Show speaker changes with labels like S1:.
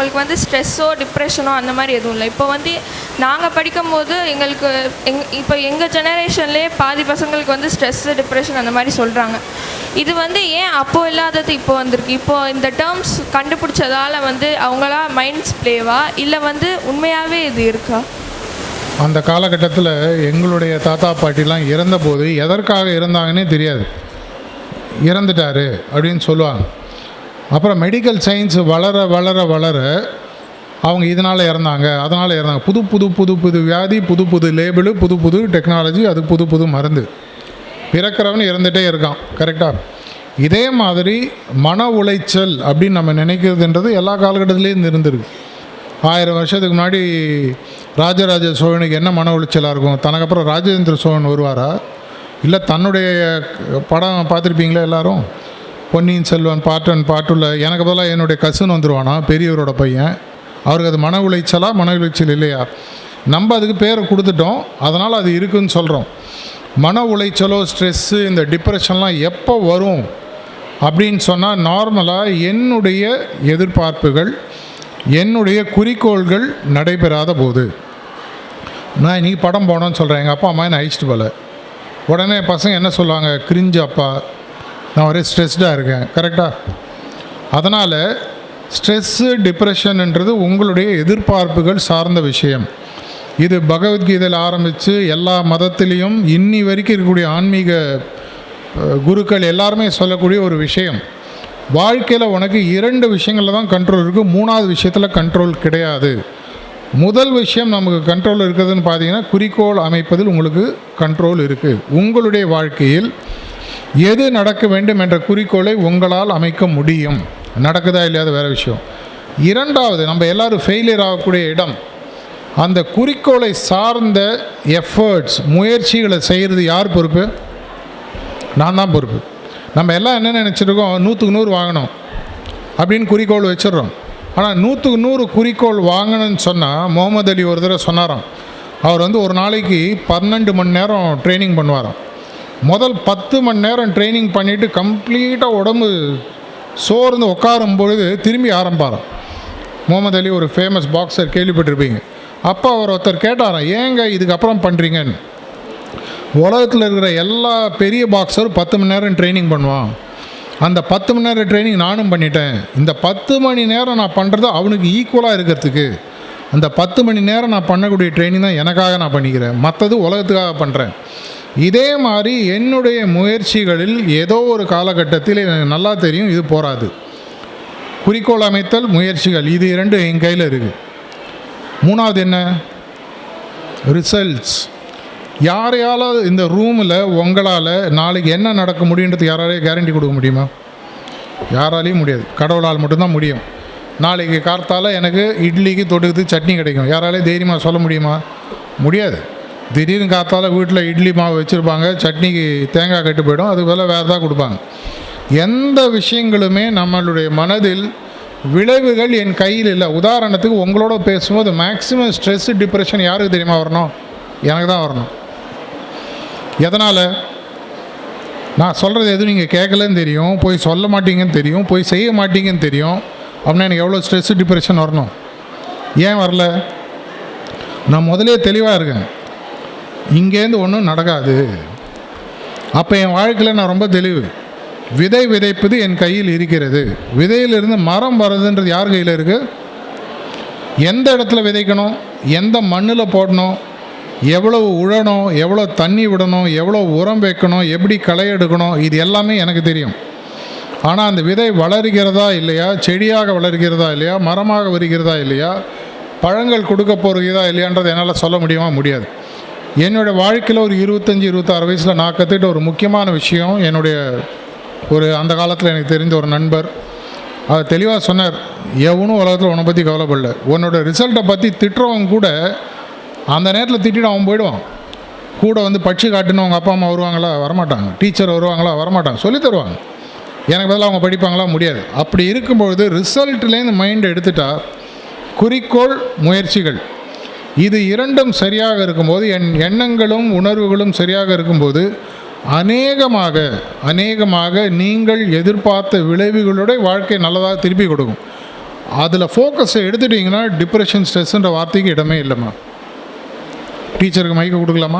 S1: அவங்களுக்கு வந்து ஸ்ட்ரெஸ்ஸோ டிப்ரெஷனோ அந்த மாதிரி எதுவும் இல்லை. இப்போ வந்து நாங்கள் படிக்கும்போது எங்களுக்கு இப்போ எங்கள் ஜெனரேஷன்லேயே பாதி பசங்களுக்கு வந்து ஸ்ட்ரெஸ்ஸு டிப்ரெஷன் அந்த மாதிரி சொல்கிறாங்க. இது வந்து ஏன் அப்போது இல்லாதது இப்போ வந்திருக்கு? இப்போது இந்த டேர்ம்ஸ் கண்டுபிடிச்சதால் வந்து அவங்களா மைண்ட்ஸ் பிளேவா இல்லை வந்து உண்மையாகவே இது இருக்கா?
S2: அந்த காலகட்டத்தில் எங்களுடைய தாத்தா பாட்டிலாம் இறந்தபோது எதற்காக இறந்தாங்கன்னே தெரியாது. இறந்துட்டார் அப்படின்னு சொல்லுவாங்க. அப்புறம் மெடிக்கல் சயின்ஸ் வளர வளர வளர அவங்க இதனால் இறந்தாங்க, அதனால் இறந்தாங்க. புது புது புது புது வியாதி, புது புது லேபிளு, புது புது டெக்னாலஜி, அது புது புது மருந்து. பிறக்கிறவன் இறந்துகிட்டே இருக்கான். கரெக்டாக? இதே மாதிரி மன உளைச்சல் அப்படின்னு நம்ம நினைக்கிறதுன்றது எல்லா காலகட்டத்திலேயும் இருந்திருக்கு. 1000 வருஷத்துக்கு முன்னாடி ராஜராஜ சோழனுக்கு என்ன மன உளைச்சலாக இருக்கும்? தனக்கப்புறம் ராஜேந்திர சோழன் வருவாரா? இல்லை தன்னுடைய படம் பார்த்துருப்பீங்களா எல்லோரும்? பொன்னியின் செல்வன் பாட்டுள்ள எனக்கு பதிலாக என்னுடைய கசின் வந்துடுவானா, பெரியவரோட பையன். அவருக்கு அது மன உளைச்சலா, மன உளைச்சல் இல்லையா? நம்ம அதுக்கு பேரை கொடுத்துட்டோம், அதனால் அது இருக்குதுன்னு சொல்கிறோம். மன உளைச்சலோ ஸ்ட்ரெஸ்ஸு இந்த டிப்ரெஷன்லாம் எப்போ வரும் அப்படின்னு சொன்னால், நார்மலாக என்னுடைய எதிர்பார்ப்புகள், என்னுடைய குறிக்கோள்கள் நடைபெறாத போது. நான் இன்றைக்கி படம் போனோன்னு சொல்கிறேன், எங்கள் அப்பா அம்மா என்னை அழிச்சிட்டு போல. உடனே பசங்க என்ன சொல்லுவாங்க? கிரிஞ்சு அப்பா, நான் ஒரே ஸ்ட்ரெஸ்டாக இருக்கேன். கரெக்டாக? அதனால் ஸ்ட்ரெஸ்ஸு டிப்ரெஷன்ன்றது உங்களுடைய எதிர்பார்ப்புகள் சார்ந்த விஷயம். இது பகவத்கீதையில் ஆரம்பித்து எல்லா மதத்திலையும் இன்னி வரைக்கும் இருக்கக்கூடிய ஆன்மீக குருக்கள் எல்லாருமே சொல்லக்கூடிய ஒரு விஷயம். வாழ்க்கையில் உனக்கு 2 விஷயங்களில் தான் கண்ட்ரோல் இருக்குது, 3வது விஷயத்தில் கண்ட்ரோல் கிடையாது. முதல் விஷயம் நமக்கு கண்ட்ரோல் இருக்குதுன்னு பார்த்தீங்கன்னா, குறிக்கோள் அமைப்பதில் உங்களுக்கு கண்ட்ரோல் இருக்குது. உங்களுடைய வாழ்க்கையில் எது நடக்க வேண்டும் என்ற குறிக்கோளை உங்களால் அமைக்க முடியும். நடக்குதா இல்லையாத வேறு விஷயம். 2வது, நம்ம எல்லோரும் ஃபெயிலியர் ஆகக்கூடிய இடம், அந்த குறிக்கோளை சார்ந்த எஃபர்ட்ஸ், முயற்சிகளை செய்கிறது யார் பொறுப்பு? நான் தான் பொறுப்பு. நம்ம எல்லாம் என்ன நினச்சிருக்கோம்? 100க்கு 100 வாங்கணும் அப்படின்னு குறிக்கோள் வச்சிடுறோம். ஆனால் 100க்கு 100 குறிக்கோள் வாங்கணும்னு சொன்னால், முகமது அலி ஒரு தடவை சொன்னாராம், அவர் வந்து ஒரு நாளைக்கு 12 மணி நேரம் ட்ரைனிங் பண்ணுவாராம். முதல் 10 மணி நேரம் ட்ரைனிங் பண்ணிவிட்டு கம்ப்ளீட்டாக உடம்பு சோர்ந்து உட்காரும் பொழுது திரும்பி ஆரம்பிப்பாராம். முகமது அலி ஒரு ஃபேமஸ் பாக்ஸர், கேள்விப்பட்டிருப்பீங்க. அப்போ அவர் ஒருத்தர் கேட்டாராம், ஏங்க இதுக்கப்புறம் பண்ணுறீங்கன்னு. உலகத்தில் இருக்கிற எல்லா பெரிய பாக்ஸரும் 10 மணி நேரம் ட்ரைனிங் பண்ணுவான். அந்த 10 மணி நேரம் ட்ரைனிங் நானும் பண்ணிட்டேன். இந்த 10 மணி நேரம் நான் பண்ணுறது அவனுக்கு ஈக்குவலாக இருக்கிறதுக்கு, அந்த 10 மணி நேரம் நான் பண்ணக்கூடிய ட்ரைனிங் தான் எனக்காக நான் பண்ணிக்கிறேன், மற்றது உலகத்துக்காக பண்ணுறேன். இதே மாதிரி என்னுடைய முயற்சிகளில் ஏதோ ஒரு காலகட்டத்தில் எனக்கு நல்லா தெரியும் இது போகாது. குறிக்கோள் அமைத்தல், முயற்சிகள், இது 2 என் கையில் இருக்குது. 3வது என்ன? ரிசல்ட்ஸ். யாரையால் இந்த ரூமில் உங்களால் நாளைக்கு என்ன நடக்க முடியுன்றது யாராலையும் கேரண்டி கொடுக்க முடியுமா? யாராலையும் முடியாது. கடவுளால் மட்டும்தான் முடியும். நாளைக்கு கார்த்தால எனக்கு இட்லிக்கு தொடுக்குது சட்னி கிடைக்கும், யாராலையும் தைரியமாக சொல்ல முடியுமா? முடியாது. திடீர்னு கார்த்தால வீட்டில் இட்லி மாவு வச்சுருப்பாங்க, சட்னிக்கு தேங்காய் கட்டு போயிடும், அது போல் வேறு தான் கொடுப்பாங்க. எந்த விஷயங்களுமே நம்மளுடைய மனதில் விளைவுகள் என் கையில் இல்லை. உதாரணத்துக்கு உங்களோட பேசும்போது மேக்ஸிமம் ஸ்ட்ரெஸ்ஸு டிப்ரெஷன் யாருக்கு தெரியுமா வரணும்? எனக்கு தான் வரணும். எதனால்? நான் சொல்கிறது எதுவும் நீங்கள் கேட்கலன்னு தெரியும், போய் சொல்ல மாட்டீங்கன்னு தெரியும், போய் செய்ய மாட்டீங்கன்னு தெரியும். அப்படின்னா எனக்கு எவ்வளோ ஸ்ட்ரெஸ்ஸு டிப்ரெஷன் வரணும்? ஏன் வரல? நான் முதலே தெளிவாக இருக்கேன், இங்கேருந்து ஒன்றும் நடக்காது. அப்போ என் வாழ்க்கையில் நான் ரொம்ப தெளிவு. விதை விதைப்பது என் கையில் இருக்கிறது. விதையிலிருந்து மரம் வர்றதுன்றது யார் கையில் இருக்குது? எந்த இடத்துல விதைக்கணும், எந்த மண்ணில் போடணும், எவ்வளவு உழணும், எவ்வளோ தண்ணி விடணும், எவ்வளோ உரம் வைக்கணும், எப்படி களை எடுக்கணும், இது எல்லாமே எனக்கு தெரியும். ஆனால் அந்த விதை வளர்கிறதா இல்லையா, செடியாக வளர்கிறதா இல்லையா, மரமாக வருகிறதா இல்லையா, பழங்கள் கொடுக்க போகிறதா இல்லையான்றது என்னால் சொல்ல முடியுமா? முடியாது. என்னோடய வாழ்க்கையில் ஒரு 25-26 வயசில் நான் கற்றுக்கிட்ட ஒரு முக்கியமான விஷயம், என்னுடைய ஒரு அந்த காலத்தில் எனக்கு தெரிந்த ஒரு நண்பர் அவர் தெளிவாக சொன்னார், எவனும் உலகத்தில் உன்னை பற்றி கவலைப்படல, உன்னோட ரிசல்ட்டை பற்றி திட்டுறவங்க கூட அந்த நேரத்தில் திட்டிட்டு அவன் போயிடுவான். கூட வந்து படித்து காட்டுன்னு அவங்க அப்பா அம்மா வருவாங்களா? வரமாட்டாங்க. டீச்சர் வருவாங்களா? வரமாட்டாங்க. சொல்லி தருவாங்க. எனக்கு பதிலாக அவங்க படிப்பாங்களா? முடியாது. அப்படி இருக்கும்பொழுது ரிசல்ட்லேருந்து மைண்டை எடுத்துட்டா, குறிக்கோள், முயற்சிகள், இது 2ம் சரியாக இருக்கும்போது, என் எண்ணங்களும் உணர்வுகளும் சரியாக இருக்கும்போது, அநேகமாக நீங்கள் எதிர்பார்த்த விளைவுகளுடைய வாழ்க்கை நல்லதாக திருப்பி கொடுக்கும். அதில் ஃபோக்கஸை எடுத்துட்டிங்கன்னா டிப்ரெஷன் ஸ்ட்ரெஸ்ஸுன்ற வார்த்தைக்கு இடமே இல்லைம்மா. டீச்சருக்கு மைக்க கொடுக்கலாமா?